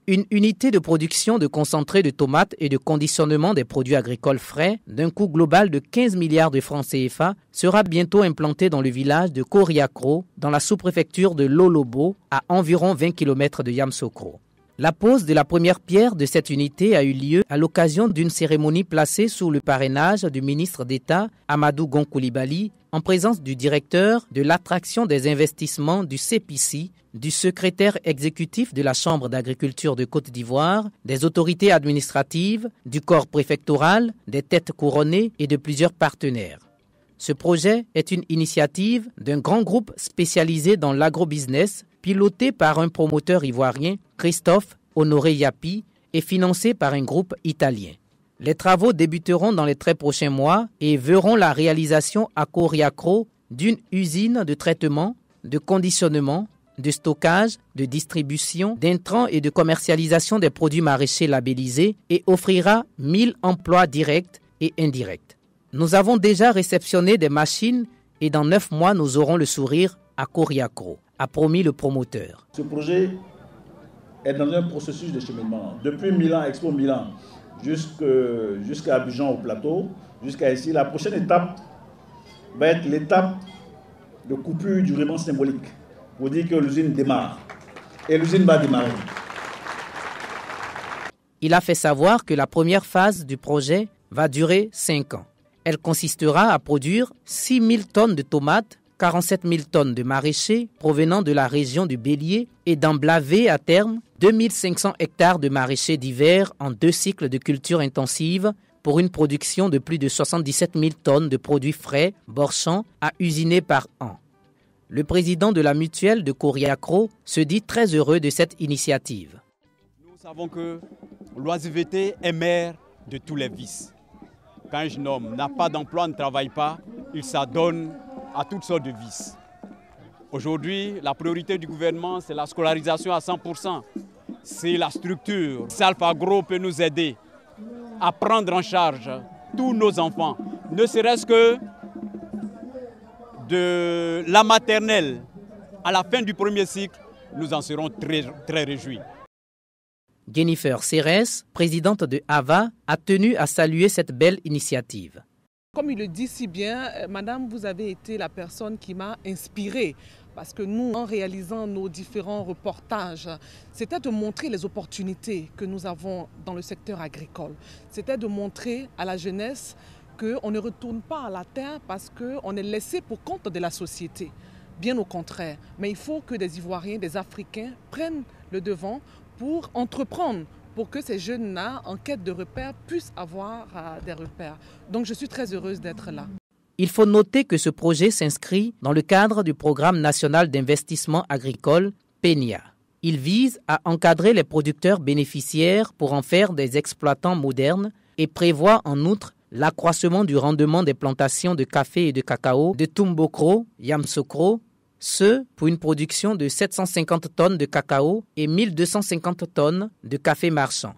Une unité de production de concentré de tomates et de conditionnement des produits agricoles frais d'un coût global de 15 milliards de francs CFA sera bientôt implantée dans le village de Koriakro, dans la sous-préfecture de Lolobo, à environ 20 km de Yamoussoukro. La pose de la première pierre de cette unité a eu lieu à l'occasion d'une cérémonie placée sous le parrainage du ministre d'État Amadou Gon Coulibaly, en présence du directeur de l'attraction des investissements du CEPICI, du secrétaire exécutif de la Chambre d'agriculture de Côte d'Ivoire, des autorités administratives, du corps préfectoral, des têtes couronnées et de plusieurs partenaires. Ce projet est une initiative d'un grand groupe spécialisé dans l'agrobusiness, piloté par un promoteur ivoirien, Christophe Honoré Yapi, et financé par un groupe italien. Les travaux débuteront dans les très prochains mois et verront la réalisation à Koriakro d'une usine de traitement, de conditionnement, de stockage, de distribution, d'intrants et de commercialisation des produits maraîchers labellisés et offrira 1000 emplois directs et indirects. Nous avons déjà réceptionné des machines et dans 9 mois, nous aurons le sourire à Koriakro, a promis le promoteur. Ce projet est dans un processus de cheminement. Depuis Milan, Expo Milan, jusqu'à Abidjan au plateau, jusqu'à ici, la prochaine étape va être l'étape de coupure du ruban symbolique pour dire que l'usine démarre. Et l'usine va démarrer. Il a fait savoir que la première phase du projet va durer 5 ans. Elle consistera à produire 6 000 tonnes de tomates, 47 000 tonnes de maraîchers provenant de la région du Bélier et d'emblaver à terme 2 500 hectares de maraîchers d'hiver en 2 cycles de culture intensive pour une production de plus de 77 000 tonnes de produits frais, borchants, à usiner par an. Le président de la mutuelle de Koriakro se dit très heureux de cette initiative. Nous savons que l'oisiveté est mère de tous les vices. Quand un jeune homme n'a pas d'emploi, ne travaille pas, il s'adonne à toutes sortes de vices. Aujourd'hui, la priorité du gouvernement, c'est la scolarisation à 100%. C'est la structure. Salfagro peut nous aider à prendre en charge tous nos enfants, ne serait-ce que de la maternelle à la fin du premier cycle, nous en serons très, très réjouis. Jennifer Serres, présidente de AVA, a tenu à saluer cette belle initiative. Comme il le dit si bien, Madame, vous avez été la personne qui m'a inspirée. Parce que nous, en réalisant nos différents reportages, c'était de montrer les opportunités que nous avons dans le secteur agricole. C'était de montrer à la jeunesse qu'on ne retourne pas à la terre parce qu'on est laissé pour compte de la société. Bien au contraire. Mais il faut que des Ivoiriens, des Africains prennent le devant pour entreprendre, pour que ces jeunes-là, en quête de repères, puissent avoir des repères. Donc je suis très heureuse d'être là. Il faut noter que ce projet s'inscrit dans le cadre du Programme national d'investissement agricole, PENIA. Il vise à encadrer les producteurs bénéficiaires pour en faire des exploitants modernes et prévoit en outre l'accroissement du rendement des plantations de café et de cacao de Tumbokro, Yamoussoukro, ce pour une production de 750 tonnes de cacao et 1250 tonnes de café marchand.